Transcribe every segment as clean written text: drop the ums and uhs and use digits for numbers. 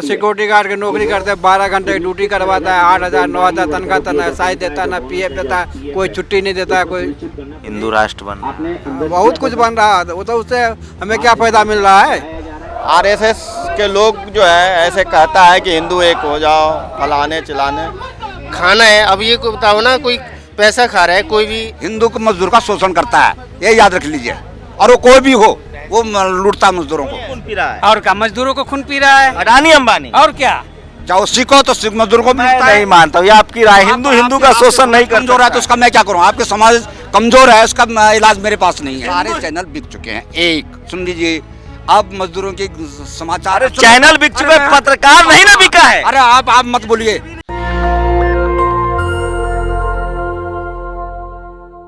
Security guard की नौकरी करते हैं, 12 घंटे की ड्यूटी करवाता है, 8,000 9,000 तनख्वाह तना साई देता है, ना पीएफ देता है, कोई छुट्टी नहीं देता है, कोई हिंदू राष्ट्र बन रहा है। बहुत कुछ बन रहा है। वो तो उससे हमें क्या फायदा मिल रहा है? आरएसएस के लोग जो है ऐसे कहता है कि हिंदू एक हो जाओ, फलाने चिलाने खाना है। अब ये को बताओ ना, कोई पैसा खा रहा है, कोई भी हिंदू को मजदूर का शोषण करता है, ये याद रख लीजिए। और वो कोई भी हो, वो लूटता मजदूरों को। खून पी रहा है और क्या मजदूरों को खून पी रहा है? अडानी अंबानी। और क्या? चाहे सिखो तो सिख मजदूर को मैं मिलता है। नहीं मानता हूँ, ये आपकी राय। हिंदू का शोषण नहीं कर कमजोर है तो उसका मैं क्या करूँ? आपके समाज कमजोर है, उसका इलाज मेरे पास नहीं है। सारे चैनल बिक चुके हैं। एक सुन लीजिए, अब मजदूरों के समाचार चैनल बिक चुके हैं, पत्रकार नहीं ना बिका है। अरे आप मत बोलिए।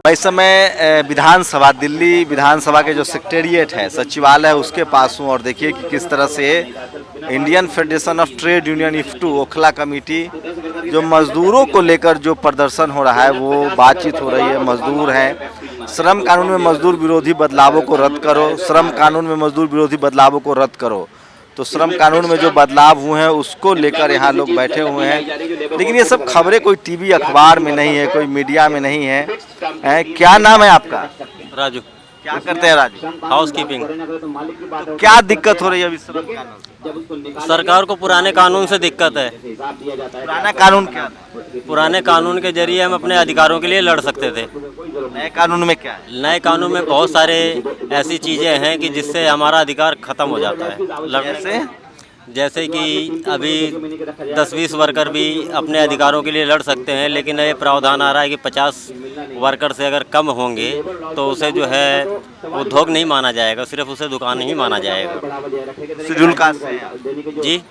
इस समय विधानसभा, दिल्ली विधानसभा के जो सेक्रेटेरिएट है, सचिवालय, उसके पास हूँ और देखिए कि किस तरह से Indian federation of trade union इफ्टू Okhla committee, जो मजदूरों को लेकर जो प्रदर्शन हो रहा है, वो बातचीत हो रही है। मजदूर हैं, श्रम कानून में मजदूर विरोधी बदलावों को रद्द करो, श्रम कानून में मजदूर विरोधी बदलावों को रद्द करो। तो श्रम कानून में जो बदलाव हुए हैं उसको लेकर यहाँ लोग बैठे हुए हैं। लेकिन ये सब खबरें कोई टीवी अखबार में नहीं है, कोई मीडिया में नहीं है। क्या नाम है आपका? राजू। क्या करते हैं राजू? House keeping. तो क्या दिक्कत हो रही है अभी श्रम कानून से? सरकार को पुराने कानून से दिक्कत है। पुराना कानून क्या है? पुराने कानून के जरिए हम अपने अधिकारों के लिए लड़ सकते थे। नए कानून में क्या है? नए कानून में बहुत सारे ऐसी चीज़ें हैं कि जिससे हमारा अधिकार खत्म हो जाता है लड़ने से। जैसे कि अभी 10-20 वर्कर भी अपने अधिकारों के लिए लड़ सकते हैं, लेकिन ये प्रावधान आ रहा है कि 50 वर्कर से अगर कम होंगे तो उसे जो है उद्योग नहीं माना जाएगा, सिर्फ उसे दुकान ही माना जाएगा। शेड्यूल कास्ट से हैं? जी,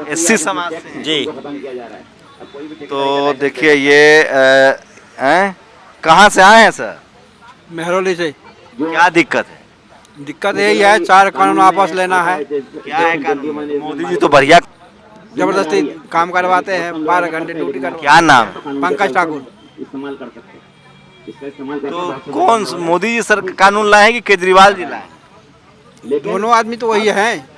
एससी समाज से? जी। तो देखिए ये कहाँ से आए हैं सर? मेहरौली से। क्या दिक्कत है? दिक्कत यही है, 4 कानून वापस लेना है। क्या है कानून? मोदी जी तो बढ़िया जबरदस्ती काम करवाते हैं, 12 घंटे ड्यूटी कर। क्या नाम है? पंकज ठाकुर। तो कौन मोदी जी सर कानून लाए कि केजरीवाल जी लाए? दोनों आदमी तो वही है।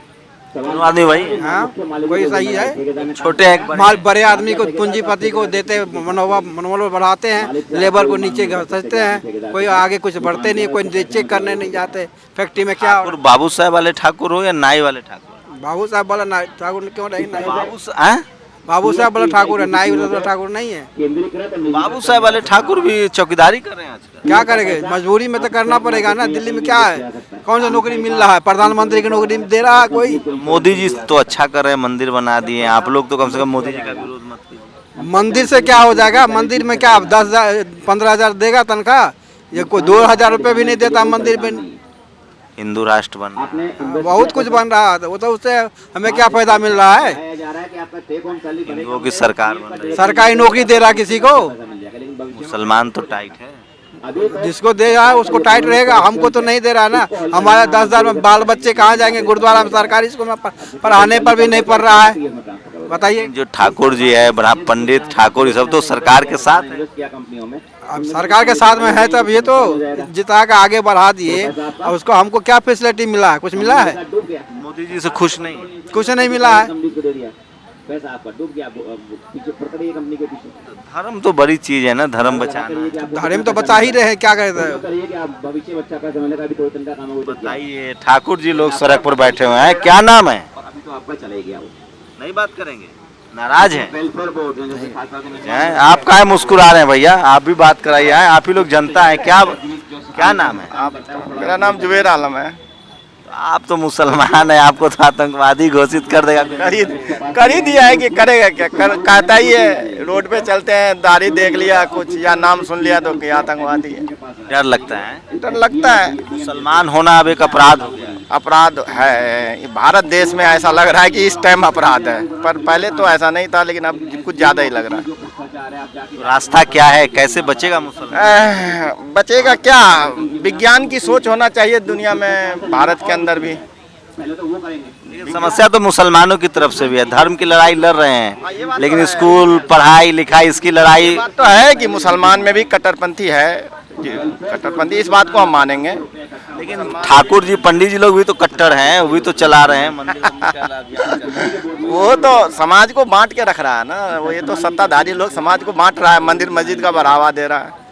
दोनों आदमी वही? हाँ, वही सही है। छोटे हैं माल बड़े आदमी को, पूंजीपति को देते, मनोबल बढ़ाते हैं, लेबर को नीचे घसीटते हैं। कोई आगे कुछ बढ़ते नहीं, कोई चेक करने नहीं जाते। फैक्ट्री में क्या ठाकुर बाबू साहब वाले ठाकुर हो या नाई वाले ठाकुर? बाबू साहब वाला ठाकुर क्यों नहीं? बाबू साहब वाला ठाकुर है, नाई वाला ठाकुर नहीं है। बाबू साहब वाले ठाकुर भी चौकीदारी कर रहे हैं आजकल। क्या करेंगे? मजबूरी में तो करना पड़ेगा ना। दिल्ली में क्या है, कौन सा नौकरी मिल रहा है? प्रधानमंत्री की नौकरी दे रहा है कोई? मोदी जी तो अच्छा कर रहे हैं, मंदिर बना दिए। आप लोग तो कम से कम मोदी जी का विरोध मत कीजिए। मंदिर से क्या हो जाएगा? मंदिर में क्या 10,000 15,000 देगा तनख्वाह? ये कोई 2,000 रुपये भी नहीं देता मंदिर में। हिंदू राष्ट्र बन रहा है। बहुत कुछ बन रहा है। वो तो उससे हमें क्या फायदा मिल रहा है? हिंदुओं की सरकार बन रही है। सरकारी नौकरी दे रहा किसी को? मुसलमान तो टाइट है। जिसको दे रहा है उसको टाइट रहेगा, हमको तो नहीं दे रहा ना। हमारे 10,000 में बाल बच्चे कहाँ जाएंगे? गुरुद्वारा में, सरकारी स्कूल में पढ़ाने पर भी नहीं पढ़ रहा है। बताइए। जो ठाकुर जी है, बड़ा पंडित ठाकुर, ये सब तो सरकार के साथ है। अब सरकार के साथ में है तब ये तो जिता के आगे बढ़ा दिए। अब उसको हमको क्या फैसिलिटी मिला है? कुछ मिला है? मोदी जी से खुश नहीं? कुछ नहीं मिला है। धर्म तो बड़ी चीज है ना, धर्म बचाना। धर्म तो बचा ही रहे, क्या कहते हैं? बताइए, ठाकुर जी लोग सड़क पर बैठे हुए हैं। क्या नाम है? नहीं बात करेंगे, नाराज हैं? आप काहे मुस्कुरा रहे हैं भैया? आप भी बात कराइए। आप ही लोग जनता है। क्या नाम है? मेरा नाम जुबेर आलम है। आप तो मुसलमान है, आपको तो आतंकवादी घोषित कर देगा। कर ही दिया है कि करेगा क्या? कहता ही है। रोड पे चलते हैं, दाढ़ी देख लिया कुछ या नाम सुन लिया तो क्या आतंकवादी है। डर लगता है? डर लगता है। मुसलमान होना अब एक अपराध हो गया। अपराध है। भारत देश में ऐसा लग रहा है कि इस टाइम अपराध है, पर पहले तो ऐसा नहीं था, लेकिन अब कुछ ज्यादा ही लग रहा है। तो रास्ता क्या है? कैसे बचेगा मुसलमान? बचेगा क्या? विज्ञान की सोच होना चाहिए दुनिया में, भारत के अंदर भी। समस्या तो मुसलमानों की तरफ से भी है। धर्म की लड़ाई लड़ रहे हैं, लेकिन स्कूल, पढ़ाई लिखाई, इसकी लड़ाई बात तो है कि मुसलमान में भी कट्टरपंथी है। कट्टरपंथी, इस बात को हम मानेंगे। लेकिन ठाकुर जी पंडित जी लोग भी तो कट्टर हैं, वो भी तो चला रहे हैं मंदिर अभियान चल रहा है। वो तो समाज को बांट के रख रहा है ना, वो ये तो सत्ताधारी लोग समाज को बांट रहा है, मंदिर मस्जिद का बढ़ावा दे रहा है।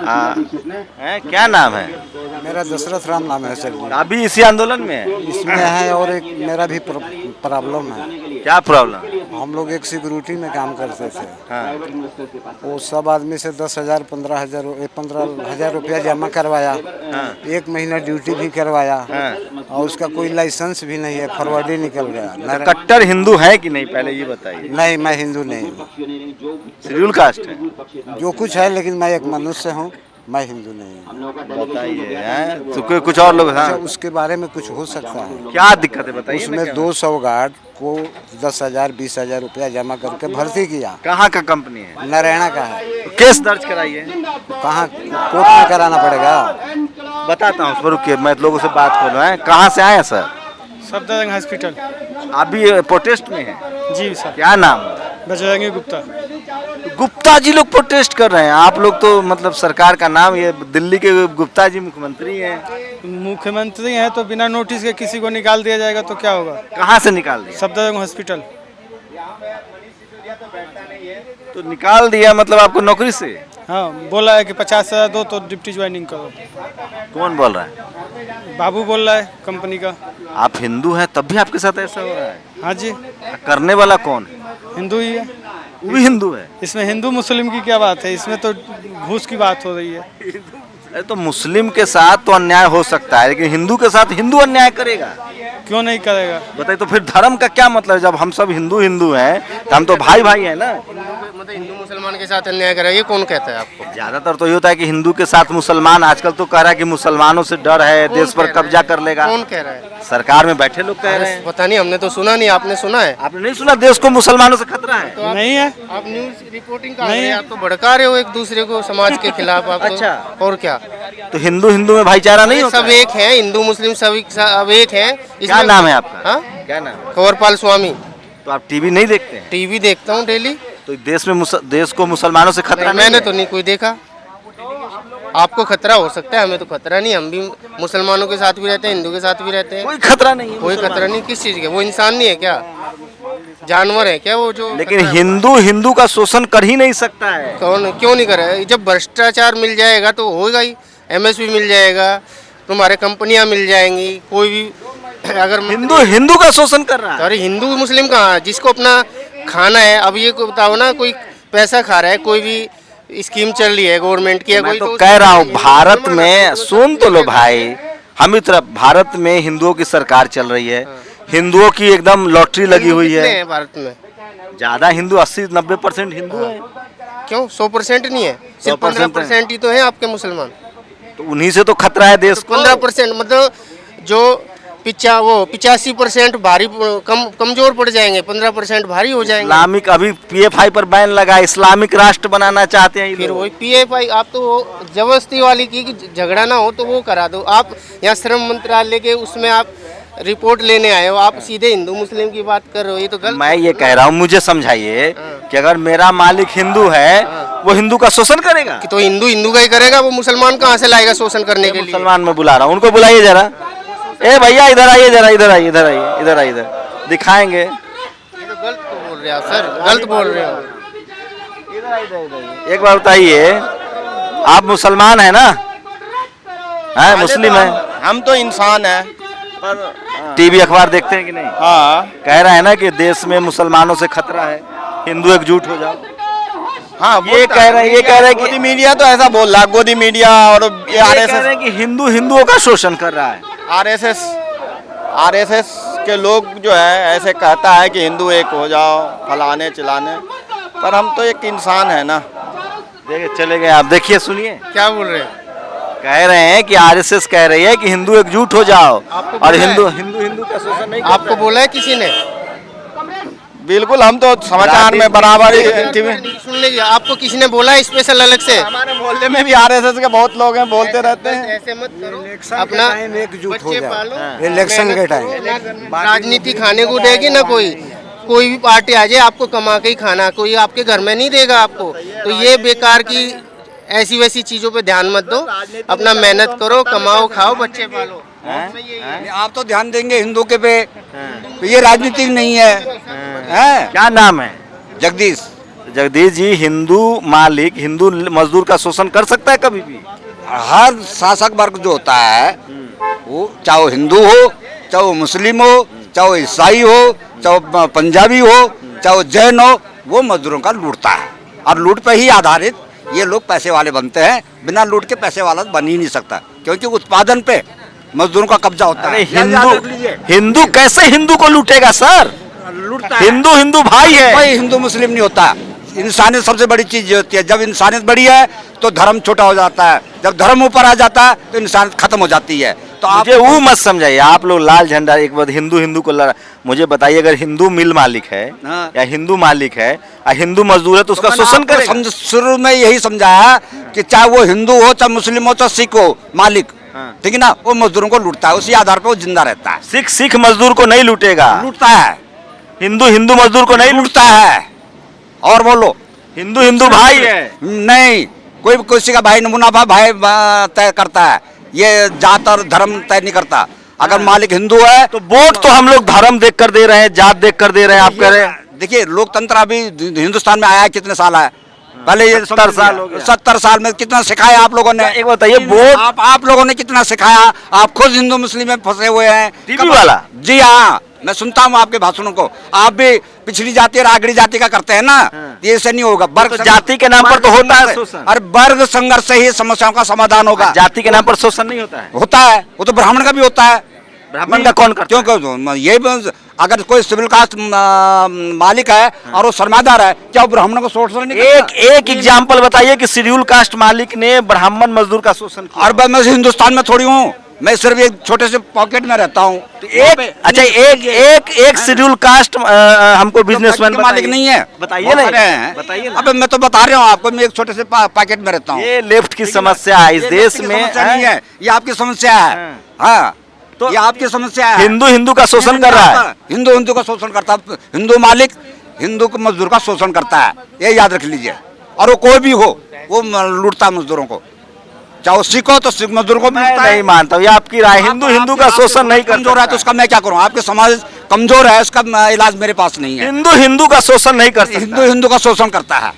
हाँ। क्या नाम है? मेरा दशरथ राम नाम है सर। अभी इसी आंदोलन में है? इसमें है और एक मेरा भी प्रॉब्लम है। क्या प्रॉब्लम? हम लोग एक सिक्योरिटी में काम करते थे। हाँ। वो सब आदमी से 10,000 15,000 रुपया जमा करवाया। हाँ। 1 महीना ड्यूटी भी करवाया। हाँ। और उसका कोई लाइसेंस भी नहीं है, फॉरवर्ड ही निकल गया। कट्टर हिंदू है कि नहीं, पहले ये बताइए। नहीं, मैं हिंदू नहीं हूँ। शेड्यूल कास्ट है जो कुछ है, लेकिन मैं एक मनुष्य हूँ, मैं हिंदू नहीं हूँ। बताइए। हैं? तो कुछ और लोग? हाँ। उसके बारे में कुछ हो सकता है? क्या दिक्कत है बताइए। उसमें 200 गार्ड को 10,000 20,000 रुपया जमा करके भर्ती किया। कहाँ का कंपनी है? नारायणा का है। केस दर्ज कराइए। कहाँ कोर्ट में कराना पड़ेगा? बताता हूँ, रुकिए, मैं लोगों से बात कर रहा हूँ। कहाँ से आए हैं सर? सफदरजंग हॉस्पिटल। अभी प्रोटेस्ट में है? जी सर। क्या नाम? बजरंगी गुप्ता। गुप्ता जी लोग प्रोटेस्ट कर रहे हैं, आप लोग तो मतलब सरकार का नाम, ये दिल्ली के गुप्ता जी मुख्यमंत्री हैं। मुख्यमंत्री हैं तो बिना नोटिस के किसी को निकाल दिया जाएगा तो क्या होगा? कहाँ से निकाल दिया? सफदरजंग हॉस्पिटल। तो निकाल दिया मतलब आपको नौकरी से? हाँ, बोला है कि 50,000 दो तो ड्यूटी ज्वाइनिंग करो। कौन बोल रहा है? बाबू बोल रहा है कंपनी का। आप हिंदू हैं तब भी आपके साथ ऐसा हो रहा है? हाँ जी। करने वाला कौन है? हिंदू ही है। वो भी हिंदू है? इसमें हिंदू मुस्लिम की क्या बात है, इसमें तो घूस की बात हो रही है। अरे तो मुस्लिम के साथ तो अन्याय हो सकता है, लेकिन हिंदू के साथ हिंदू अन्याय करेगा? क्यों नहीं करेगा? बताइए, तो फिर धर्म का क्या मतलब? जब हम सब हिंदू हिंदू हैं तो हम तो भाई भाई हैं ना। मतलब हिंदू मुसलमान के साथ अन्याय करेगा, ये कौन कहता है आपको? ज्यादातर तो ये होता है कि हिंदू के साथ मुसलमान, आजकल तो कह रहा है कि मुसलमानों से डर है, देश पर कब्जा कर लेगा। कौन कह रहा है? सरकार में बैठे लोग कह रहे हैं। पता नहीं, हमने तो सुना नहीं, आपने सुना है? आपने नहीं सुना देश को मुसलमानों से खतरा है? तो नहीं है। आप न्यूज रिपोर्टिंग कर रहे हैं, आप तो भड़का रहे हो एक दूसरे को समाज के खिलाफ। आप तो। अच्छा। और क्या? तो हिंदू हिंदू में भाईचारा नहीं होता? सब एक है, हिंदू मुस्लिम सब एक है। क्या नाम है आपका? हाँ? क्या नाम है? कंवरपाल स्वामी। तो आप टीवी नहीं देखते हैं? टीवी देखता हूँ डेली। तो देश को मुसलमानों से खतरा नहीं मैंने है? तो नहीं कोई देखा। आपको खतरा हो सकता है, हमें तो खतरा नहीं। हम भी मुसलमानों के साथ भी रहते हैं, हिंदू के साथ भी रहते हैं। कोई खतरा नहीं है? कोई खतरा नहीं। किस चीज के? वो इंसान नहीं है क्या? जानवर है क्या वो जो? लेकिन हिंदू हिंदू का शोषण कर ही नहीं सकता है। कौन क्यों नहीं करे? जब भ्रष्टाचार मिल जाएगा तो होगा ही। एमएसपी मिल जाएगा, तुम्हारे कंपनियां मिल जाएंगी, कोई भी अगर हिंदू हिंदू का शोषण कर रहा है। अरे हिंदू मुस्लिम कहाँ? जिसको अपना खाना है, अब ये को बताओ ना, कोई पैसा खा रहा है, कोई भी स्कीम चल रही है गवर्नमेंट की, मैं कोई तो कह रहा हूँ भारत में, सुन तो लो भाई, हम इस तरफ भारत में हिंदुओं की सरकार चल रही है, हिंदुओं की एकदम लॉटरी लगी हुई कितने है। हैं भारत में? ज्यादा हिंदू 80-90% हिंदू है। क्यों 100% नहीं है? सिर्फ 100% 15% ही तो है आपके मुसलमान। तो उन्हीं से तो खतरा है देश को। 15% मतलब जो 85% भारी कमजोर पड़ जाएंगे, 15% भारी हो जाएंगे। इस्लामिक अभी PFI पर बैन लगा, इस्लामिक राष्ट्र बनाना चाहते हैं ये फिर लोग। वही PFI, आप तो वो जबरदस्ती वाली की कि झगड़ा ना हो तो वो करा दो। आप यहाँ श्रम मंत्रालय के उसमें आप रिपोर्ट लेने आए हो, आप सीधे हिंदू मुस्लिम की बात कर रहे हो, ये तो गलत। मैं ये कह रहा हूँ, मुझे समझाइए कि अगर मेरा मालिक हिंदू है, वो हिंदू का शोषण करेगा? कि तो हिंदू हिंदू का ही करेगा, वो मुसलमान कहाँ से लाएगा शोषण करने के लिए? मुसलमान में बुला रहा हूँ, उनको बुलाइए जरा। ए भैया इधर आइए, जरा इधर आइए, इधर आइए, इधर आइए, इधर दिखाएंगे। ये तो गलत तो बोल रहे हो सर, गलत बोल रहे हो। एक बार बताइए, आप मुसलमान है ना? है मुस्लिम है? हम तो इंसान है, पर टीवी अखबार देखते हैं कि नहीं? हाँ कह रहा है ना कि देश में मुसलमानों से खतरा है, हिंदू एकजुट हो जाओ। हाँ, ये कह रहे हैं गोदी कि मीडिया तो ऐसा बोल रहा है, गोदी मीडिया और ये कह रहे आरएसएस हैं कि हिंदू हिंदुओं का शोषण कर रहा है। आरएसएस के लोग जो है ऐसे कहता है कि हिंदू एक हो जाओ, फलाने चिलाने, पर हम तो एक इंसान है ना। देखिए चले गए आप, देखिए सुनिए क्या बोल रहे हैं? कह रहे हैं कि आरएसएस कह रही है कि हिंदू एकजुट हो जाओ आपको और बोला है? हिंदू का शोषण नहीं करता आपको बोला है किसी ने? बिल्कुल, हम तो समाचार में बराबर ही सुन लीजिए, आपको किसी ने बोला है स्पेशल अलग से? हमारे मोहल्ले में भी आरएसएस के बहुत लोग हैं, बोलते रहते हैं। ऐसे मत करो, अपना अपना टाइम एकजुट हो बच्चे जाओ। पालो। इलेक्शन के टाइम राजनीति खाने को देगी ना कोई भी पार्टी आ जाए, आपको कमा के ही खाना, कोई आपके घर में नहीं देगा आपको। तो ये बेकार की ऐसी वैसी चीजों पे ध्यान मत दो, अपना मेहनत करो, कमाओ, खाओ, बच्चे पालो। आप तो ध्यान देंगे हिंदू के पे, तो ये राजनीतिक नहीं है। क्या नाम है? जगदीश। जगदीश जी, हिंदू मालिक हिंदू मजदूर का शोषण कर सकता है कभी भी? हर शासक वर्ग जो होता है वो चाहे वो हिंदू हो, चाहे वो मुस्लिम हो, चाहे वो ईसाई हो, चाहे वो पंजाबी हो, चाहे वो जैन हो, वो मजदूरों का लूटता है। और लूट पे ही आधारित ये लोग पैसे वाले बनते हैं। बिना लूट के पैसे वाला बन ही नहीं सकता, क्योंकि उत्पादन पे मजदूरों का कब्जा होता है। हिंदू कैसे हिंदू को लूटेगा सर? लूटता है। हिंदू हिंदू भाई है। कोई हिंदू मुस्लिम नहीं होता। इंसानियत सबसे बड़ी चीज होती है। जब इंसानियत बड़ी है तो धर्म छोटा हो जाता है, जब धर्म ऊपर आ जाता है तो इंसानियत खत्म हो जाती है। तो आप मुझे वो मत समझाइए, आप लोग लाल झंडा एक बार हिंदू हिंदू को लड़ा। मुझे बताइए, अगर हिंदू मिल मालिक है या हिंदू मालिक है और हिंदू मजदूर है तो उसका शोषण करेगा। शुरू में यही समझाया कि चाहे वो हिंदू हो, चाहे मुस्लिम हो, चाहे सिख हो, मालिक ठीक है ना, वो मजदूरों को लूटता है। उसी आधार पर वो जिंदा रहता है। सिख मजदूर को नहीं लूटेगा, लूटता है। हिंदू हिंदू मजदूर को नहीं लूटता है। और बोलो, हिंदू हिंदू भाई है। नहीं, कोई किसी का भाई मुनाफा भाई तय करता है, ये जात और धर्म तय नहीं करता। अगर मालिक हिंदू है तो वोट तो हम लोग धर्म देख कर दे रहे हैं, जात देख कर दे रहे हैं। आप कह रहे हैं देखिए, लोकतंत्र अभी हिंदुस्तान में आया है कितने साल है? पहले ये 70 साल हो गया। 70 साल में कितना सिखाया आप लोगों ने? एक बताइए, वोट आप लोगों ने कितना सिखाया? आप खुद हिंदू मुस्लिम में फंसे हुए हैं। टीवी वाला? जी हाँ, मैं सुनता हूँ आपके भाषणों को। आप भी पिछड़ी जाति और आगड़ी जाति का करते हैं ना, ये ऐसे नहीं होगा। वर्ग तो जाति के नाम पर तो होता है शोषण। और वर्ग संघर्ष से ही समस्याओं का समाधान होगा। जाति के नाम पर शोषण नहीं होता है। होता है, वो तो ब्राह्मण का भी होता है। ब्राह्मण का कौन करता है? क्यों? ये अगर कोई सिविल कास्ट मालिक है और वो सरमादार है, क्या वो ब्राह्मण को शोषण नहीं करता? एक एग्जाम्पल बताइए कि शेड्यूल कास्ट मालिक ने ब्राह्मण मजदूर का शोषण किया। और मैं हिंदुस्तान में थोड़ी हूँ, मैं सिर्फ एक छोटे से पॉकेट में रहता हूँ। तो एक शेड्यूल कास्ट हमको बिजनेसमैन मालिक नहीं है। बताइए नहीं, बताइए ना। अबे मैं तो बता रहा हूँ आपको, मैं एक छोटे से पॉकेट में रहता हूँ। ये लेफ्ट की समस्या है इस देश में। नहीं है, ये आपकी समस्या है। हाँ, तो ये आपकी समस्या है। हिंदू हिंदू का शोषण कर रहा है। हिंदू हिंदू का शोषण करता है। हिंदू मालिक हिंदू को मजदूर का शोषण करता है, ये याद रख लीजिए। और वो कोई भी हो, वो लूटता है मजदूरों को। चाहे वो सिख हो तो सिख मजदूर को मैं नहीं मानता हूँ, ये आपकी राय। हिंदू हिंदू का शोषण नहीं कर कमजोर है तो उसका मैं क्या करूँ? आपके समाज कमजोर है, उसका इलाज मेरे पास नहीं है। हिंदू हिंदू का शोषण नहीं कर सकता। हिंदू हिंदू का शोषण करता है,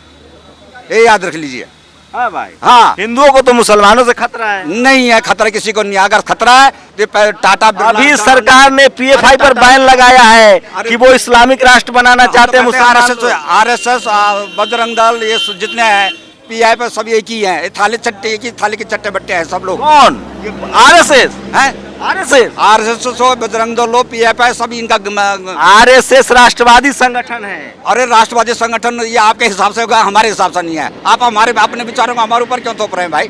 ये याद रख लीजिए। हाँ भाई, हाँ, हिंदुओं को तो मुसलमानों से खतरा है। नहीं है खतरा, किसी को नहीं है। अगर खतरा है तो टाटा अभी सरकार ने PFI पर बैन लगाया है कि वो इस्लामिक राष्ट्र बनाना चाहते हैं। RSS, बजरंग दल, ये जितने हैं PI पर सब एक ही है। थाली चट्टे, एक ही थाली के चट्टे बट्टे हैं सब लोग। कौन? RSS हैं? RSS हो, बजरंग दल हो, PFI, सब इनका RSS राष्ट्रवादी संगठन है। अरे राष्ट्रवादी संगठन ये आपके हिसाब से होगा, हमारे हिसाब से नहीं है। आप हमारे अपने विचारों को हमारे ऊपर क्यों थोप रहे हैं भाई?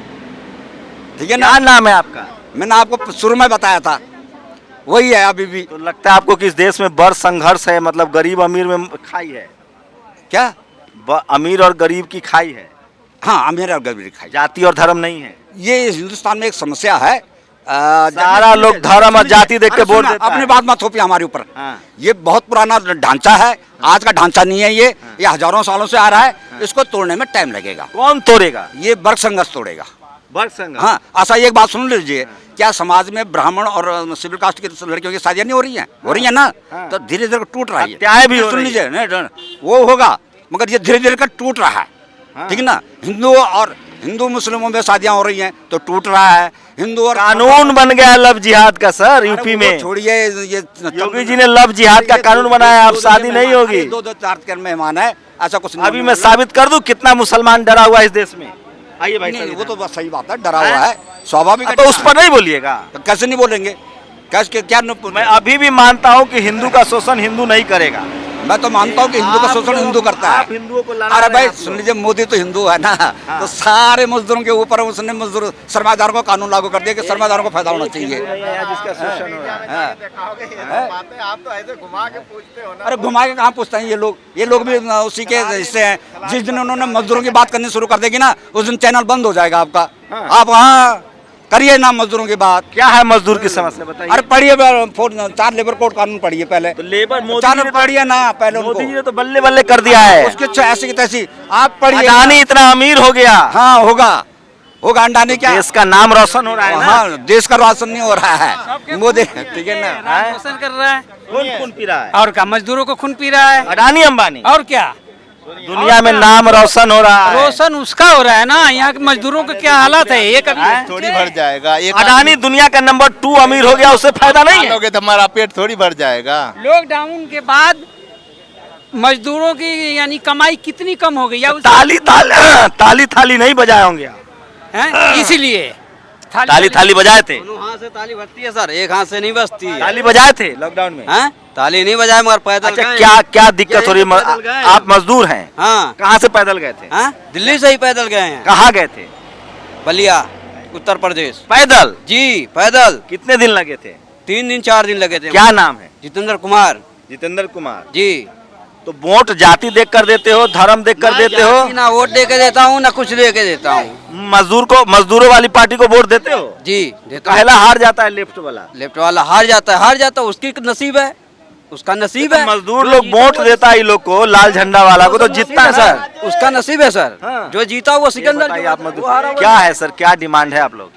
ठीक है ना? क्या नाम है आपका? मैंने आपको शुरू में बताया था, वही है अभी भी। तो लगता है आपको कि इस देश में बड़ संघर्ष है, मतलब गरीब अमीर में खाई है क्या? अमीर और गरीब की खाई है। हाँ, अमीर और गरीब खाई, जाति और धर्म नहीं है। ये हिंदुस्तान में एक समस्या है। सारा लोग धर्म और जाति देख के वोट देता है। अपनी बात मत थोपिए हमारे ऊपर। हाँ। ये बहुत पुराना ढांचा है, आज का ढांचा नहीं है। ये हजारों सालों से आ रहा है। इसको तोड़ने में टाइम लगेगा। कौन तोड़ेगा? ये वर्ग संघर्ष तोड़ेगा। वर्ग संघर्ष? हाँ, अच्छा एक बात सुन लीजिए, क्या समाज में ब्राह्मण और सिविल कास्ट की लड़कियों की शादियां नहीं हो रही हैं? हो रही है ना? तो धीरे धीरे टूट रहा है। हत्याएं भी हो सुन रही लीजिए, नहीं वो होगा, मगर ये धीरे धीरे कर टूट रहा है। ठीक है ना? हिंदू मुस्लिमों में शादियां हो रही हैं तो टूट रहा है। हिंदू और कानून बन गया लव जिहाद का सर यूपी में। छोड़िए, ये योगी जी ने लव जिहाद का कानून बनाया, अब शादी नहीं होगी। दो चार के मेहमान है, ऐसा कुछ नहीं। अभी मैं साबित कर दूं कितना मुसलमान डरा हुआ है इस देश में। आइए भाई। नहीं, वो तो बस सही बात है, डरा हुआ है, स्वाभाविक। तो उस पर नहीं बोलिएगा। कैसे नहीं बोलेंगे? कैसे क्या? मैं अभी भी मानता हूं कि हिंदू का शोषण हिंदू नहीं करेगा। मैं तो मानता हूँ कि हिंदू का शोषण हिंदू करता है। आप हिंदुओं को लड़ा अरे भाई रहे हैं। सुन लीजिए, मोदी तो हिंदू है ना, तो सारे मजदूरों के ऊपर उसने मजदूर सरमादारों को कानून लागू कर दिया कि सरमादारों को फायदा होना चाहिए। जिसका शोषण हो रहा है। आप तो ऐसे घुमा के पूछते हो ना। अरे घुमा के कहाँ पूछते हैं ये लोग भी उसी के हिस्से हैं। जिस दिन उन्होंने मजदूरों की बात करनी शुरू कर देगी ना, उस दिन चैनल बंद हो जाएगा आपका। आप वहाँ करिए ना मजदूरों की बात। क्या है मजदूर की समस्या बताइए। अरे पढ़िए, 4 लेबर कोड कानून पढ़िए पहले। तो लेबर मोदी पढ़िए ना पहले। मोदी जी ने तो बल्ले बल्ले कर दिया है। उसकी ऐसी की तैसी आप पढ़िए। अडानी इतना अमीर हो गया। हाँ होगा, होगा अंडानी क्या? देश का नाम रोशन हो रहा है ना। हाँ, देश का रोशन नहीं हो रहा है मोदी, ठीक है ना? रोशन कर रहा है कौन खून पी रहा है? और क्या, मजदूरों को खून पी रहा है अडानी अंबानी। और क्या, दुनिया में नाम रोशन हो रहा है। रोशन उसका हो रहा है ना। यहाँ के मजदूरों के क्या हालत है ये कभी थोड़ी भर जाएगा। एक अडानी दुनिया का नंबर 2 अमीर हो गया, उससे फायदा नहीं है। लोगे तो हमारा पेट थोड़ी भर जाएगा। लॉकडाउन के बाद मजदूरों की यानी कमाई कितनी कम हो गई या ताली थाली नहीं बजाए होंगे आप। हैं? इसीलिए ताली बजाए थे। दोनों हाथ से ताली बजती है सर, एक हाथ से नहीं बजती है। ताली बजाए थे लॉकडाउन में। हैं? ताली नहीं बजाए मगर पैदल अच्छा, गए। क्या क्या दिक्कत हो रही है? पैदल गए। आप मजदूर हैं, हाँ। कहाँ से पैदल गए थे? हाँ? दिल्ली से ही पैदल गए हैं। कहाँ गए थे? बलिया, उत्तर प्रदेश। पैदल? जी पैदल। कितने दिन लगे थे? 3 दिन 4 दिन लगे थे। क्या नाम है? जितेंद्र कुमार जितेंद्र कुमार जी। तो वोट जाति देख कर देते हो, धर्म देख कर देते हो? ना वोट दे के देता हूँ ना कुछ दे के देता हूँ। मजदूरों वाली पार्टी को वोट देते हो? जी देता हूँ। पहला हार जाता है लेफ्ट वाला। लेफ्ट वाला हार जाता है, उसकी नसीब है, उसका नसीब है। मजदूर लोग वोट देता है इन लोग को, लाल झंडा वाला को, तो जीतता है सर, उसका नसीब है सर। हाँ। जो जीता वो सिकंदर। बताइए आप मजदूर क्या है सर, क्या डिमांड है आप लोग?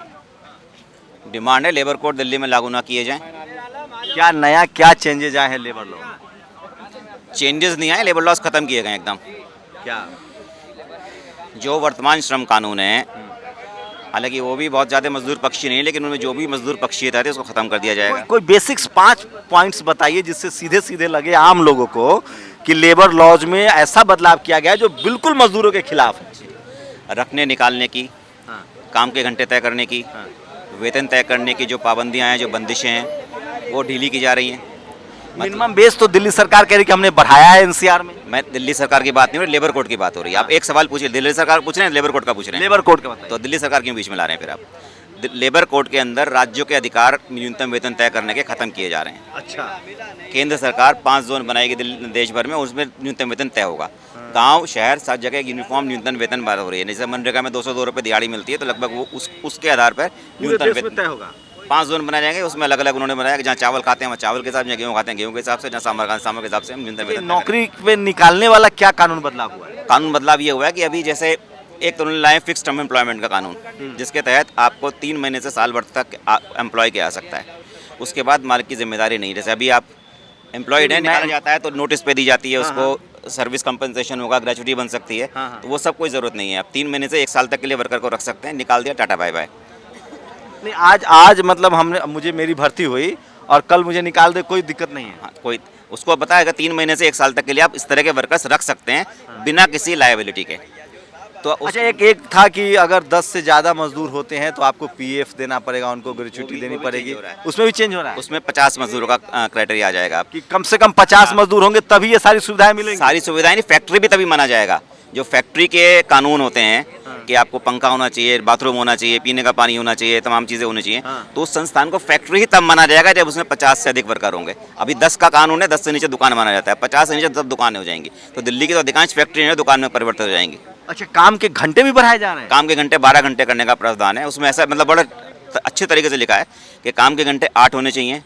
डिमांड है लेबर कोड दिल्ली में लागू ना किए जाएं। क्या नया क्या चेंजेज आए हैं लेबर लॉ में? चेंजेस नहीं आए, लेबर लॉज खत्म किए गए एकदम। क्या? जो वर्तमान श्रम कानून है, हालांकि वो भी बहुत ज़्यादा मजदूर पक्षी नहीं है, लेकिन उनमें जो भी मजदूर पक्षीयता थी उसको ख़त्म कर दिया जाएगा। कोई बेसिक्स 5 पॉइंट्स बताइए जिससे सीधे सीधे लगे आम लोगों को कि लेबर लॉज में ऐसा बदलाव किया गया है जो बिल्कुल मजदूरों के खिलाफ है। रखने निकालने की, हाँ। काम के घंटे तय करने की, हाँ। वेतन तय करने की जो पाबंदियां हैं, जो बंदिशें हैं, वो ढीली की जा रही हैं। मिनिमम बेस तो दिल्ली सरकार कह रही कि हमने बढ़ाया है एनसीआर में। मैं दिल्ली सरकार की बात नहीं हो रही, लेबर कोड की बात हो रही है। आप एक सवाल पूछिए, दिल्ली सरकार पूछ रहे हैं, लेबर कोड का पूछ रहे हैं। लेबर कोड का बताइए। तो दिल्ली सरकार क्यों बीच में ला रहे हैं फिर आप? लेबर कोड के अंदर राज्यों के अधिकार न्यूनतम वेतन तय करने के खत्म किए जा रहे हैं। अच्छा, केंद्र सरकार 5 जोन बनाएगी देश भर में, उसमें न्यूनतम वेतन तय होगा। गांव शहर सब जगह यूनिफॉर्म न्यूनतम वेतन बात हो रही है। जैसे मनरेगा में 202 रुपये दिहाड़ी मिलती है, तो लगभग वो उसके आधार पर न्यूनतम वेतन तय होगा। 5 जोन बनाए जाएंगे, उसमें अलग अलग उन्होंने बनाया कि जहाँ चावल खाते हैं वहाँ चावल के हिसाब से, जहाँ गेहूँ खाते हैं गेहूँ के हिसाब से, जहाँ सामर खाते सामर के हिसाब से न्यूनतम वेतन तय नौकरी पे निकालने वाला क्या कानून बदलाव हुआ है? कानून बदलाव ये हुआ है कि अभी जैसे एक तो उन्होंने लाए फिक्स टर्म एम्प्लॉयमेंट का कानून, जिसके तहत आपको 3 महीने से साल भर तक एम्प्लॉय किया जा सकता है। उसके बाद मालिक की जिम्मेदारी नहीं। जैसे अभी आप एम्प्लॉयड है, निकाला जाता है तो नोटिस पे दी जाती है, उसको सर्विस कंपनसेशन होगा, ग्रेचुटी बन सकती है, तो वो सब कोई ज़रूरत नहीं है। आप 3 महीने से 1 साल तक के लिए वर्कर को रख सकते हैं। निकाल दिया, टाटा बाय बाय। नहीं, आज मतलब मुझे मेरी भर्ती हुई और कल मुझे निकाल दे, कोई दिक्कत नहीं है। हाँ, कोई उसको बताएगा 3 महीने से 1 साल तक के लिए आप इस तरह के वर्कर्स रख सकते हैं बिना किसी लायबिलिटी के। तो अच्छा, एक था कि अगर 10 से ज़्यादा मजदूर होते हैं तो आपको पीएफ देना पड़ेगा, उनको ग्रेच्युटी देनी पड़ेगी। उसमें भी चेंज हो रहा है। उसमें 50 मजदूरों का क्राइटेरिया आ जाएगा। कि कम से कम 50 मजदूर होंगे तभी ये सारी सुविधाएं मिलेंगी। सारी सुविधाएं नहीं, फैक्ट्री भी तभी माना जाएगा। जो फैक्ट्री के कानून होते हैं कि आपको पंखा होना चाहिए, बाथरूम होना चाहिए, पीने का पानी होना चाहिए, तमाम चीज़ें होनी चाहिए, तो उस संस्थान को फैक्ट्री ही तब माना जाएगा जब उसमें 50 से अधिक वर्कर होंगे। अभी 10 का कानून है, 10 से नीचे दुकान माना जाता है, 50 से नीचे 10 दुकानें हो जाएंगी। तो दिल्ली की तो अधिकांश फैक्ट्री है दुकान में परिवर्तित हो जाएंगी। अच्छा, काम के घंटे भी बढ़ाए जा रहे हैं? काम के घंटे 12 घंटे करने का प्रावधान है। उसमें ऐसा मतलब बड़ा अच्छे तरीके से लिखा है कि काम के घंटे 8 होने चाहिए,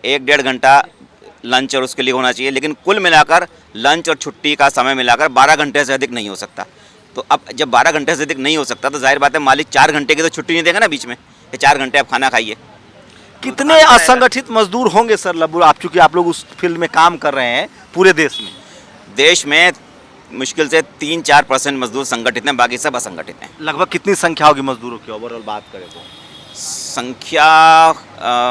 1-1.5 घंटा लंच और उसके लिए होना चाहिए, लेकिन कुल मिलाकर लंच और छुट्टी का समय मिलाकर 12 घंटे से अधिक नहीं हो सकता। तो अब जब 12 घंटे से अधिक नहीं हो सकता तो जाहिर बात है मालिक 4 घंटे की तो छुट्टी नहीं देगा ना बीच में, कि 4 घंटे आप खाना खाइए। कितने असंगठित मजदूर होंगे सर लब्बू, आप चूंकि आप लोग उस फील्ड में काम कर रहे हैं पूरे देश में? देश में मुश्किल से 3-4% मजदूर संगठित हैं, बाकी सब असंगठित हैं। लगभग कितनी संख्या होगी मजदूरों की ओवरऑल बात करें तो? संख्या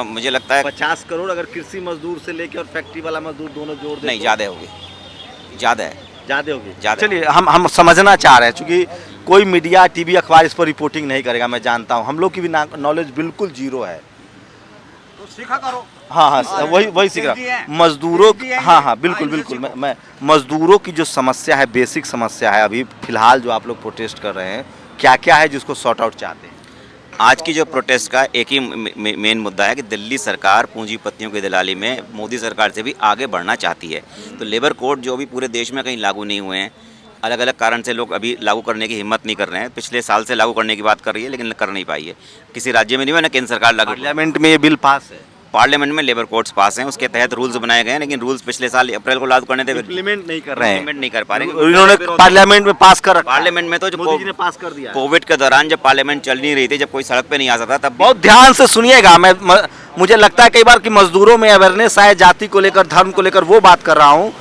मुझे लगता है 50 करोड़, अगर कृषि मजदूर से लेके और फैक्ट्री वाला मजदूर दोनों जोड़ दें नहीं, तो? ज़्यादा होगी, ज़्यादा है, ज़्यादा होगी। ज़्यादा। चलिए, हम समझना चाह रहे हैं, चूँकि कोई मीडिया टीवी अखबार इस पर रिपोर्टिंग नहीं करेगा, मैं जानता हूँ, हम लोग की भी नॉलेज बिल्कुल जीरो है। तो सीखा करो। हाँ, वही सीख रहा मजदूरों। हाँ, बिल्कुल मैं मजदूरों की जो समस्या है, बेसिक समस्या है, अभी फिलहाल जो आप लोग प्रोटेस्ट कर रहे हैं, क्या क्या है जिसको सॉर्ट आउट चाहते हैं? आज की जो प्रोटेस्ट का एक ही मेन मुद्दा है कि दिल्ली सरकार पूंजीपतियों की दलाली में मोदी सरकार से भी आगे बढ़ना चाहती है। तो लेबर कोड जो भी पूरे देश में कहीं लागू नहीं हुए हैं, अलग अलग कारण से लोग अभी लागू करने की हिम्मत नहीं कर रहे हैं। पिछले साल से लागू करने की बात कर रही है लेकिन कर नहीं पाई है, किसी राज्य में नहीं हुआ ना केंद्र सरकार लागू। पार्लियामेंट में ये बिल पास है, पार्लियामेंट में लेबर कोड्स पास हैं, उसके तहत रूल्स बनाए गए हैं, लेकिन रूल्स पिछले साल अप्रैल को लागू करने थे, इम्प्लीमेंट नहीं कर रहे हैं, इम्प्लीमेंट नहीं कर पा रहे हैं। इन्होंने पार्लियामेंट में पास कर रखा है। पार्लियामेंट में तो जो मोदी जी ने पास कर दिया है। कोविड के दौरान जब पार्लियामेंट चल नहीं रही थी, जब कोई सड़क पे नहीं आ सकता, तब बहुत ध्यान से सुनिएगा। मुझे लगता है कई बार कि मजदूरों में अवेयरनेस आए, जाति को लेकर, धर्म को लेकर, वो बात कर रहा हूँ।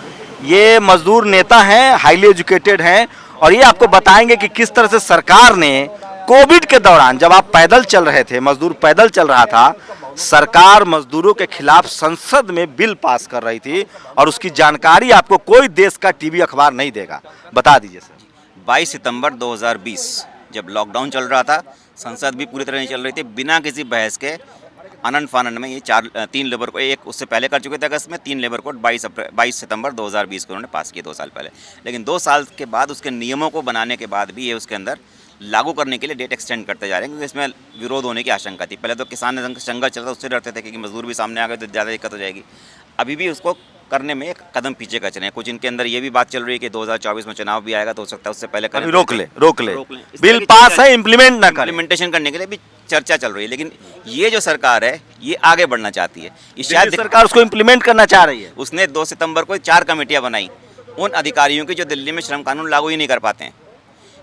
ये मजदूर नेता हैं, हाईली एजुकेटेड हैं, और ये आपको बताएंगे कि किस तरह से सरकार ने कोविड के दौरान, जब आप पैदल चल रहे थे, मजदूर पैदल चल रहा था, सरकार मजदूरों के खिलाफ संसद में बिल पास कर रही थी, और उसकी जानकारी आपको कोई देश का टीवी अखबार नहीं देगा। बता दीजिए सर। 22 सितंबर 2020 जब लॉकडाउन चल रहा था, संसद भी पूरी तरह नहीं चल रही थी, बिना किसी बहस के आनंद फानंद में ये 3 लेबर को, एक उससे पहले कर चुके थे अगस्त में, 3 लेबर कोड 22 सितंबर 2020 को उन्होंने पास किए 2 साल पहले। लेकिन 2 साल के बाद उसके नियमों को बनाने के बाद भी ये उसके अंदर लागू करने के लिए डेट एक्सटेंड करते जा रहे हैं, क्योंकि इसमें विरोध होने की आशंका थी। पहले तो किसान संघर्ष चल रहा था, उससे डरते थे कि मजदूर भी सामने आ गए तो ज़्यादा दिक्कत हो जाएगी। अभी भी उसको करने में एक कदम पीछे का चले हैं। कुछ इनके अंदर ये भी बात चल रही है कि 2024 में चुनाव भी आएगा, तो हो सकता है उससे पहले करें। रोक ले इस बिल तरह की पास चर्चा- है, इम्प्लीमेंट ना करें। इम्प्लीमेंटेशन करने के लिए भी चर्चा चल रही है, लेकिन ये जो सरकार है ये आगे बढ़ना चाहती है। ये शायद शायद सरकार उसको इम्प्लीमेंट करना चाह रही है। उसने 2 सितंबर को 4 कमेटियां बनाई उन अधिकारियों की जो दिल्ली में श्रम कानून लागू ही नहीं कर पाते हैं।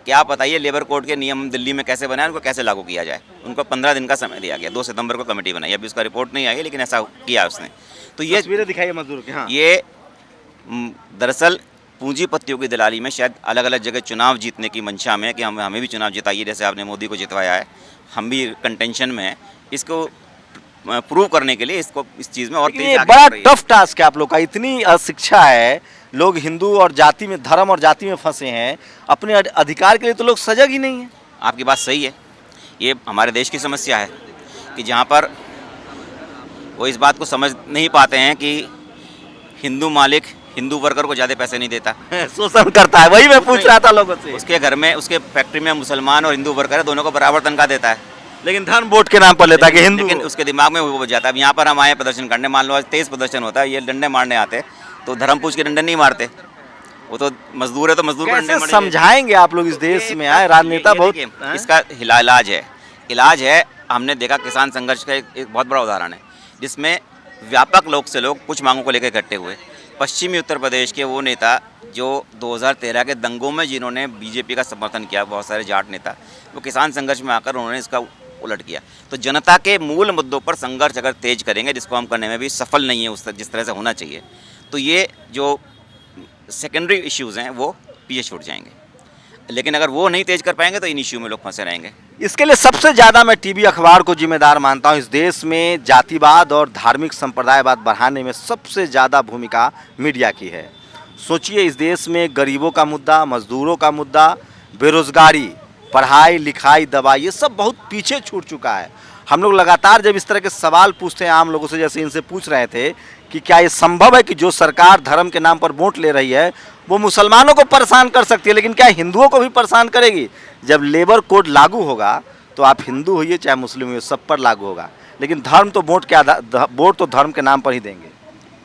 कि आप बताइए लेबर कोड के नियम दिल्ली में कैसे बनाए, उनको कैसे लागू किया जाए। उनको 15 दिन का समय दिया गया, 2 सितंबर को कमेटी बनाई, अभी उसका रिपोर्ट नहीं आई है, लेकिन ऐसा किया उसने। तो ये तस्वीरें दिखाइए मजदूर की। हाँ। ये दरअसल पूंजीपतियों की दलाली में शायद अलग अलग जगह चुनाव जीतने की मंशा में, कि हमें भी चुनाव जिताइए, जैसे आपने मोदी को जितवाया है, हम भी कंटेंशन में हैं, इसको प्रूव करने के लिए इसको इस चीज़ में और तेज ये आगे बड़ा बढ़ रही है। टफ टास्क है आप लोग का। इतनी अशिक्षा है, लोग हिंदू और जाति में, धर्म और जाति में फंसे हैं, अपने अधिकार के लिए तो लोग सजग ही नहीं है। आपकी बात सही है, ये हमारे देश की समस्या है कि जहाँ पर वो इस बात को समझ नहीं पाते हैं कि हिंदू मालिक हिंदू वर्कर को ज़्यादा पैसे नहीं देता, शोषण करता है। वही मैं पूछ रहा था लोगों से। उसके घर में, उसके फैक्ट्री में मुसलमान और हिंदू वर्कर है, दोनों को बराबर तनख्वाह देता है, लेकिन धर्म वोट के नाम पर लेता है कि हिंदू। लेकिन उसके दिमाग में वो जाता है। अब यहाँ पर हम आए प्रदर्शन करने, मान लो आज 23 प्रदर्शन होता है, ये डंडे मारने आते तो धर्म पूछ के डंडे नहीं मारते, वो तो मजदूर है तो मजदूर को डंडे कैसे मारेंगे। समझाएंगे आप लोग इस देश में आए राजनेता बहुत। देखिए, इसका इलाज है। हमने देखा किसान संघर्ष का एक बहुत बड़ा उदाहरण है, जिसमें व्यापक लोग से लोग कुछ मांगों को लेकर इकट्ठे हुए। पश्चिमी उत्तर प्रदेश के वो नेता जो 2013 के दंगों में जिन्होंने बीजेपी का समर्थन किया, बहुत सारे जाट नेता, वो किसान संघर्ष में आकर उन्होंने इसका उलट किया। तो जनता के मूल मुद्दों पर संघर्ष अगर तेज करेंगे, जिसको हम करने में भी सफल नहीं है उस जिस तरह से होना चाहिए, तो ये जो सेकेंडरी इश्यूज़ हैं वो पीछे छूट जाएंगे। लेकिन अगर वो नहीं तेज कर पाएंगे तो इन इश्यू में लोग फंसे रहेंगे। इसके लिए सबसे ज़्यादा मैं टीवी अखबार को जिम्मेदार मानता हूं। इस देश में जातिवाद और धार्मिक संप्रदायवाद बढ़ाने में सबसे ज़्यादा भूमिका मीडिया की है। सोचिए, इस देश में गरीबों का मुद्दा, मजदूरों का मुद्दा, बेरोजगारी, पढ़ाई लिखाई, दवाई, ये सब बहुत पीछे छूट चुका है। हम लोग लगातार जब इस तरह के सवाल पूछते हैं आम लोगों से, जैसे इनसे पूछ रहे थे कि क्या ये संभव है कि जो सरकार धर्म के नाम पर वोट ले रही है वो मुसलमानों को परेशान कर सकती है, लेकिन क्या हिंदुओं को भी परेशान करेगी? जब लेबर कोड लागू होगा तो आप हिंदू होइए चाहे मुस्लिम होइए, सब पर लागू होगा। लेकिन धर्म तो वोट के आधार, वोट तो धर्म के नाम पर ही देंगे।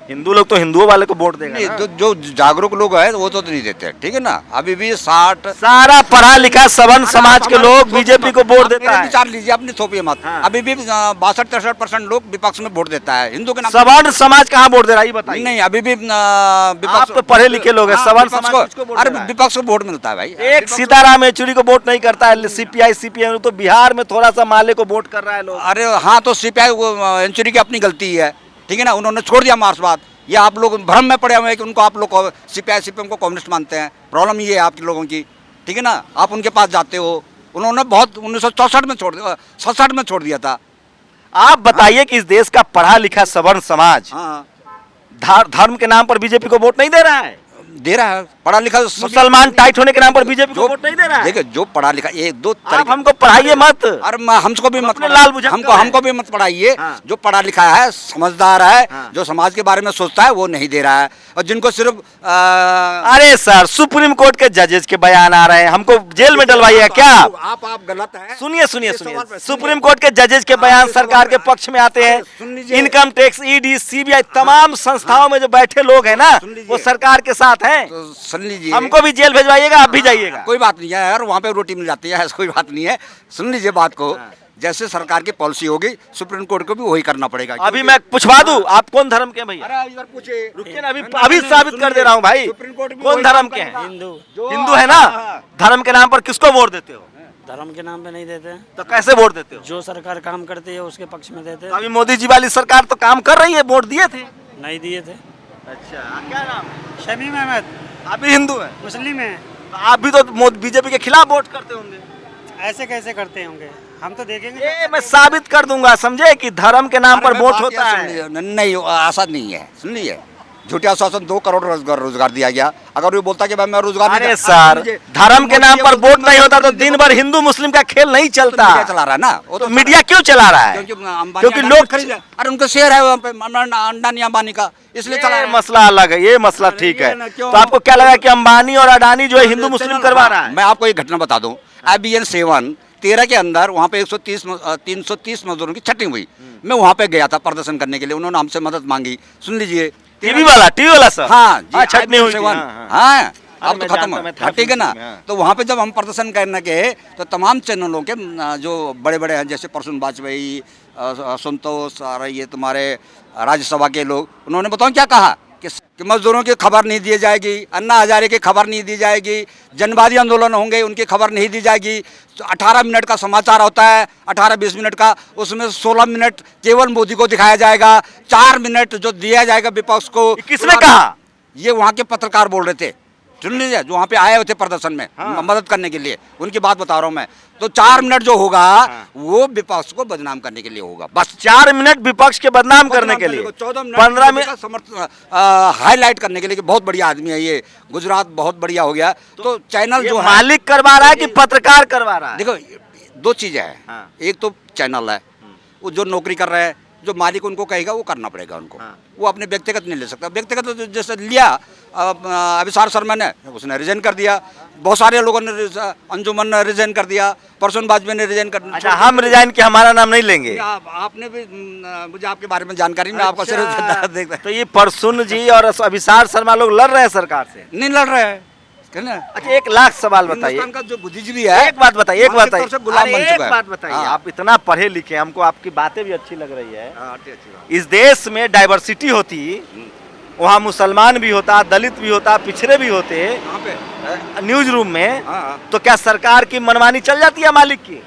हिंदू लोग तो हिंदुओं वाले को वोट देगा ना। जो जागरूक लोग हैं वो तो नहीं देते, ठीक है ना। अभी भी 60 सारा पढ़ा लिखा सवर्ण समाज के लोग बीजेपी को वोट देता है। विचार लीजिए, अपनी थोपिए मत। हाँ। अभी भी 62-63% लोग विपक्ष में वोट देता है, हिंदू के नाम। सवर्ण समाज कहाँ वोट दे रहा है ये बताइए। नहीं, अभी भी आप तो पढ़े लिखे लोग हैं, सवर्ण समाज किसको वोट अरे दे रहा है? विपक्ष को वोट मिलता है भाई। एक सीताराम येचुरी को वोट नहीं करता है सीपीआई सीपीएम, तो बिहार में थोड़ा सा माले को वोट कर रहा है लोग। अरे हाँ, तो सीपीआई एंचुरी की अपनी गलती है, ठीक है ना। उन्होंने छोड़ दिया मार्क्सवाद। ये आप लोग भ्रम में पड़े हुए हैं कि उनको, आप लोग सीपीआई सीपीएम को कम्युनिस्ट मानते हैं। प्रॉब्लम ये है आप लोगों की, ठीक है ना। आप उनके पास जाते हो, उन्होंने बहुत 1964 में छोड़ दिया, 67 में छोड़ दिया था। आप बताइए कि इस देश का पढ़ा लिखा सवर्ण समाज हाँ, धर्म के नाम पर बीजेपी को वोट नहीं दे रहा है। दे रहा है। पढ़ा लिखा मुसलमान टाइट होने के नाम पर बीजेपी को वोट नहीं दे रहा है। देखिए, जो पढ़ा लिखा, एक दो आप हमको पढ़ाइए मत। अरे हमको भी मत अपने लाल बुझा हमको भी मत पढ़ाइए। हाँ। जो पढ़ा लिखा है, समझदार है, हाँ। जो समाज के बारे में सोचता है, वो नहीं दे रहा है। और जिनको सिर्फ अरे सर, सुप्रीम कोर्ट के जजेस के बयान आ रहे हैं, हमको जेल में डलवाइए क्या? आप गलत है। सुनिए सुनिए ये सवाल सुनिए, पे सुप्रीम कोर्ट के जजेस के बयान ये सरकार सवाल के पक्ष में आते सुन हैं। लीजिए। इनकम टैक्स, ईडी, सीबीआई, तमाम संस्थाओं में जो बैठे लोग हैं ना, सुन लीजिए। वो सरकार के साथ हैं। तो सुन लीजिए, हमको भी जेल भेजवाइएगा, आप भी जाइएगा। कोई बात नहीं है यार, वहाँ पे रोटी मिल जाती है, ऐसा कोई बात नहीं है। सुन लीजिए बात को। जैसे सरकार की पॉलिसी होगी सुप्रीम कोर्ट को भी वही करना पड़ेगा। अभी मैं पूछवा दूं, आप कौन धर्म के हैं भैया? अरे इधर पूछे, रुकिए ना, अभी साबित कर दे रहा हूं भाई। सुप्रीम कोर्ट भी कौन वही धर्म काम के हैं? करेगा। हिंदू है ना? धर्म के नाम पर किसको वोट देते हो? धर्म के नाम पे नहीं देते हैं, तो कैसे वोट देते हो? जो सरकार काम करती है उसके पक्ष में देते तो हैं। अभी मोदी जी वाली सरकार तो काम कर रही है, वोट दिए थे। नहीं दिए थे। अच्छा, क्या नाम है? शमीम अहमद आप भी हिंदू हैं? मुस्लिम है। तो आप भी तो बीजेपी के खिलाफ वोट करते होंगे। ऐसे कैसे करते होंगे, हम तो देखेंगे। ये मैं साबित कर दूंगा, समझे कि धर्म के नाम पर अरे वोट बात होता यह है। सुन लीजिए, नहीं ऐसा नहीं है, सुन लीजिए, झूठे आश्वासन 2 करोड़ रोजगार दिया गया। अगर वो बोलता कि भाई मैं रोजगार नहीं अरे देता, सर, मुझे- धर्म के नाम पर वोट नहीं होता तो मुझे- दिन भर हिंदू मुस्लिम का खेल नहीं चलता। मीडिया चला रहा है ना, वो तो मीडिया क्यों चला रहा है? क्योंकि लोग खरीद, अरे उनका शेयर है वहाँ पे अंडानी अंबानी का, इसलिए चला ये रहा है। मसला अलग है, ये मसला ठीक है। ये ना क्यों? तो आपको क्या लगा कि अंबानी और अडानी जो है हिंदू मुस्लिम करवा रहा है? मैं आपको एक घटना बता दूं, IBN 7 13 के अंदर वहाँ पे 330 मजदूरों की छटनी हुई। मैं वहाँ पे गया था प्रदर्शन करने के लिए, उन्होंने हमसे मदद मांगी। सुन लीजिए, टीवी वाला सर। हाँ जी, छटनी हुई थी, IBN 7, हाँ। हाँ अरे अब मैं तो खत्म जानता, मैं था है, ठीक है ना। हाँ। तो वहाँ पे जब हम प्रदर्शन करने गए तो तमाम चैनलों के जो बड़े बड़े हैं, जैसे प्रसून वाजपेयी, संतोष, और ये तुम्हारे राज्यसभा के लोग, उन्होंने बताओ क्या कहा कि मजदूरों की खबर नहीं दी जाएगी, अन्ना हजारे की खबर नहीं दी जाएगी, जनवादी आंदोलन होंगे उनकी खबर नहीं दी जाएगी। तो 18 मिनट का समाचार होता है, 18-20 मिनट का, उसमें 16 मिनट केवल मोदी को दिखाया जाएगा, 4 मिनट जो दिया जाएगा विपक्ष को। किसने कहा? ये वहाँ के पत्रकार बोल रहे थे, सुन लीजिए, जो वहाँ पे आए हुए थे प्रदर्शन में मदद करने के लिए, उनकी बात बता रहा हूँ मैं। तो 4 मिनट जो होगा वो विपक्ष को बदनाम करने के लिए होगा, बस 4 मिनट विपक्ष के बदनाम करने के लिए, 14 मिनट 15 मिनट समर्थन हाईलाइट करने के लिए कि बहुत बढ़िया आदमी है ये, गुजरात बहुत बढ़िया हो गया। तो चैनल ये जो है, मालिक करवा रहा है कि पत्रकार करवा रहा है? देखो 2 चीजें हैं, हाँ। एक तो चैनल है, वो जो नौकरी कर रहे हैं, जो मालिक उनको कहेगा वो करना पड़ेगा उनको, वो अपने व्यक्तिगत नहीं ले सकता। व्यक्तिगत तो जैसे लिया अभिसार शर्मा ने, उसने रिजाइन कर दिया, बहुत सारे लोगों ने, अंजुमन ने रिजाइन कर दिया, प्रसून वाजपेयी ने रिजाइन कर दिया। अच्छा, हम रिजाइन के हमारा नाम नहीं लेंगे? आपने भी मुझे आपके बारे में जानकारी, मैं आपका सिर्फ देखता। तो ये प्रसून जी और अभिसार शर्मा लोग लड़ रहे हैं सरकार से? नहीं लड़ रहे हैं, कहना। अच्छा, 1 लाख सवाल बताइए। हिंदुस्तान का जो बुद्धिजीवी है, एक बात बताइए, एक बात मानसिक तौर से गुलाम बताइए, बन अरे चुका एक है। बात बताइए। हाँ। आप इतना पढ़े लिखे, हमको आपकी बातें भी अच्छी लग रही है। इस देश में डाइवर्सिटी होती, वहाँ मुसलमान भी होता, दलित भी होता, पिछड़े भी होते न्यूज रूम में, तो क्या सरकार की मनमानी चल जाती है मालिक की?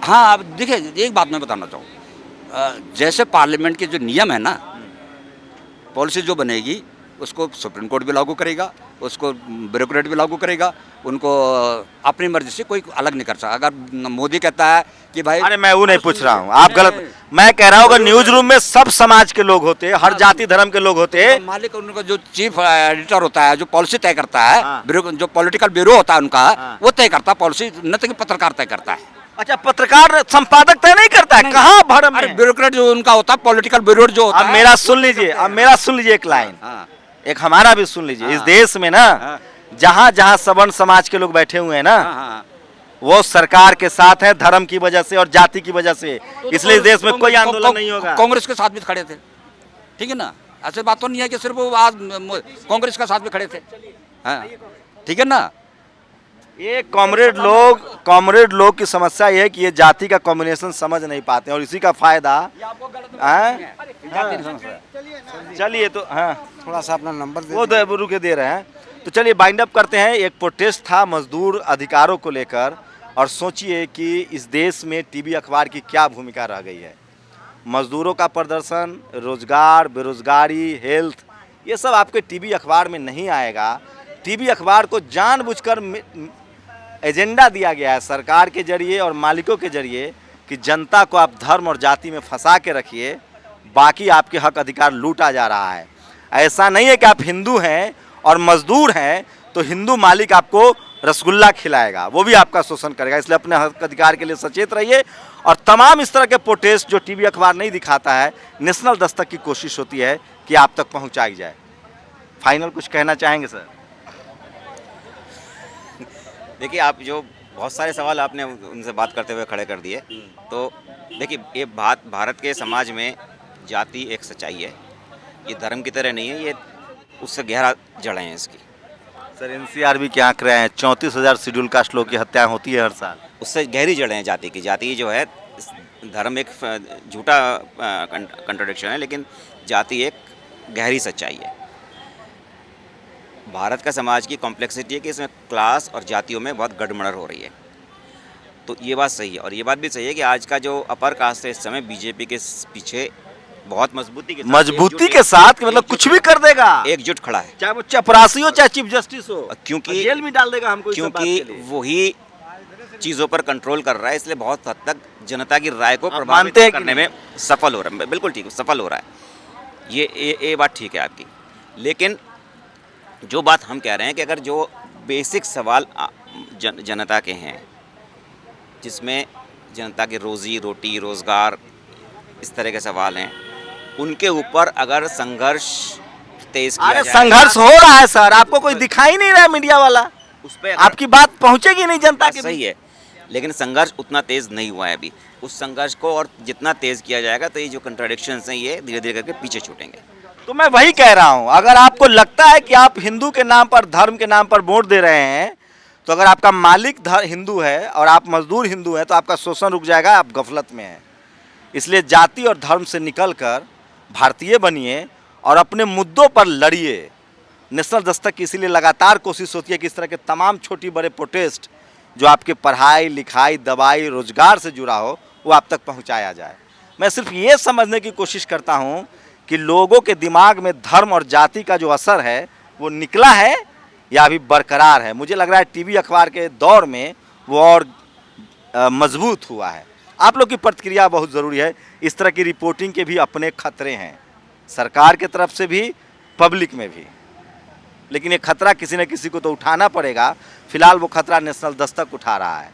हाँ, अब देखिए, एक बात मैं बताना चाहूँ, जैसे पार्लियामेंट के जो नियम है ना, पॉलिसी जो बनेगी उसको सुप्रीम कोर्ट भी लागू करेगा, उसको ब्यूरोक्रेट भी लागू करेगा, उनको अपनी मर्जी से कोई अलग नहीं कर सकता। अगर मोदी कहता है कि भाई, अरे मैं वो नहीं पूछ रहा हूँ, आप गलत, मैं कह रहा हूँ अगर न्यूज रूम में सब समाज के लोग होते, हर जाति धर्म के लोग होते, तो मालिक उनका जो चीफ एडिटर होता है, जो पॉलिसी तय करता है, हाँ। जो पॉलिटिकल ब्यूरो होता है उनका, हाँ। वो तय करता है पॉलिसी, न तो कि पत्रकार तय करता है। अच्छा, पत्रकार संपादक तय नहीं करता है? कहाँ भरम अरे है? ब्यूरोक्रेट जो उनका होता है, पॉलिटिकल ब्यूरो जो होता अब है, मेरा सुन लीजिए, अब मेरा सुन लीजिए एक लाइन, हाँ। एक हमारा भी सुन लीजिए। इस हाँ। देश में ना, जहाँ जहाँ सवर्ण समाज के लोग बैठे हुए हैं ना, हाँ। वो सरकार के साथ है, धर्म की वजह से और जाति की वजह से। इसलिए इस देश में कोई आंदोलन नहीं होगा। कांग्रेस के साथ भी खड़े थे, ठीक है ना, ऐसे बात तो नहीं है कि सिर्फ वो आज कांग्रेस के साथ भी खड़े थे, हाँ, ठीक है ना। ये कॉमरेड लोग की समस्या ये है कि ये जाति का कॉम्बिनेशन समझ नहीं पाते और इसी का फायदा, चलिए तो हाँ, थोड़ा सा अपना नंबर वो रुके दे रहे हैं। तो चलिए बाइंड अप करते हैं। एक प्रोटेस्ट था मजदूर अधिकारों को लेकर, और सोचिए कि इस देश में टीवी अखबार की क्या भूमिका रह गई है। मजदूरों का प्रदर्शन, रोजगार, बेरोजगारी, हेल्थ, ये सब आपके टीवी अखबार में नहीं आएगा। टीवी अखबार को जानबूझकर एजेंडा दिया गया है सरकार के जरिए और मालिकों के जरिए कि जनता को आप धर्म और जाति में फंसा के रखिए, बाकी आपके हक अधिकार लूटा जा रहा है। ऐसा नहीं है कि आप हिंदू हैं और मजदूर हैं तो हिंदू मालिक आपको रसगुल्ला खिलाएगा, वो भी आपका शोषण करेगा। इसलिए अपने हक अधिकार के लिए सचेत रहिए। और तमाम इस तरह के प्रोटेस्ट जो टीवी अखबार नहीं दिखाता है, नेशनल दस्तक की कोशिश होती है कि आप तक पहुंचाई जाए। फाइनल कुछ कहना चाहेंगे सर? देखिए, आप जो बहुत सारे सवाल आपने उनसे बात करते हुए खड़े कर दिए, तो देखिए, ये भारत के समाज में जाति एक सच्चाई है, ये धर्म की तरह नहीं है, ये उससे गहरा जड़ है इसकी। सर एनसीआर भी क्या आंकड़े हैं, 34,000 शेड्यूल कास्ट लोग की हत्याएं होती है हर साल। उससे गहरी जड़ें हैं जाति की। जाति जो है धर्म एक झूठा कंट्रोडिक्शन है, लेकिन जाति एक गहरी सच्चाई है। भारत का समाज की कॉम्प्लेक्सिटी है कि इसमें क्लास और जातियों में बहुत गड़बड़ हो रही है। तो ये बात सही है, और ये बात भी सही है कि आज का जो अपर कास्ट है इस समय बीजेपी के पीछे बहुत मजबूती के साथ मतलब कुछ भी कर देगा, एकजुट खड़ा है, चाहे वो चपरासी हो चाहे चीफ जस्टिस हो, क्योंकि जेल में डाल देगा हमको, क्योंकि वही चीज़ों पर कंट्रोल कर रहा है, इसलिए बहुत हद तक जनता की राय को प्रभावित मानते हैं करने में सफल हो रहा है। बिल्कुल ठीक, सफल हो रहा है, ये बात ठीक है आपकी। लेकिन जो बात हम कह रहे हैं कि अगर जो बेसिक सवाल जनता के हैं, जिसमें जनता की रोज़ी रोटी रोज़गार इस तरह के सवाल हैं, उनके ऊपर अगर संघर्ष तेज किया जाए। संघर्ष हो रहा है सर, आपको कोई दिखाई नहीं रहा है मीडिया वाला, उस पर आपकी बात पहुंचेगी नहीं जनता के। सही है, लेकिन संघर्ष उतना तेज नहीं हुआ है अभी। उस संघर्ष को और जितना तेज किया जाएगा तो ये जो कंट्राडिक्शंस हैं ये धीरे धीरे करके पीछे छूटेंगे। तो मैं वही कह रहा हूं, अगर आपको लगता है कि आप हिंदू के नाम पर, धर्म के नाम पर वोट दे रहे हैं, तो अगर आपका मालिक हिंदू है और आप मजदूर हिंदू हैं, तो आपका शोषण रुक जाएगा, आप गफलत में हैं। इसलिए जाति और धर्म से निकलकर भारतीय बनिए और अपने मुद्दों पर लड़िए। नेशनल दस्तक की इसीलिए लगातार कोशिश होती है कि इस तरह के तमाम छोटी बड़े प्रोटेस्ट जो आपके पढ़ाई लिखाई दवाई रोजगार से जुड़ा हो वो आप तक पहुंचाया जाए। मैं सिर्फ ये समझने की कोशिश करता हूं कि लोगों के दिमाग में धर्म और जाति का जो असर है वो निकला है या अभी बरकरार है। मुझे लग रहा है टीवी अखबार के दौर में वो और मजबूत हुआ है। आप लोग की प्रतिक्रिया बहुत ज़रूरी है। इस तरह की रिपोर्टिंग के भी अपने खतरे हैं, सरकार के तरफ से भी, पब्लिक में भी, लेकिन ये खतरा किसी न किसी को तो उठाना पड़ेगा। फिलहाल वो खतरा नेशनल दस्तक उठा रहा है।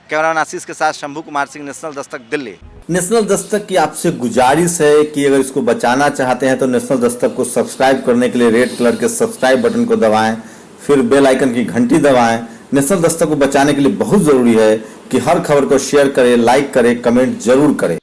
कैमरामैन आशीष के साथ शंभू कुमार सिंह, नेशनल दस्तक, दिल्ली। नेशनल दस्तक की आपसे गुजारिश है कि अगर इसको बचाना चाहते हैं तो नेशनल दस्तक को सब्सक्राइब करने के लिए रेड कलर के सब्सक्राइब बटन को दबाएं, फिर बेल आइकन की घंटी दबाएं। नेशनल दस्तक को बचाने के लिए बहुत जरूरी है कि हर खबर को शेयर करें, लाइक करें, कमेंट जरूर करें।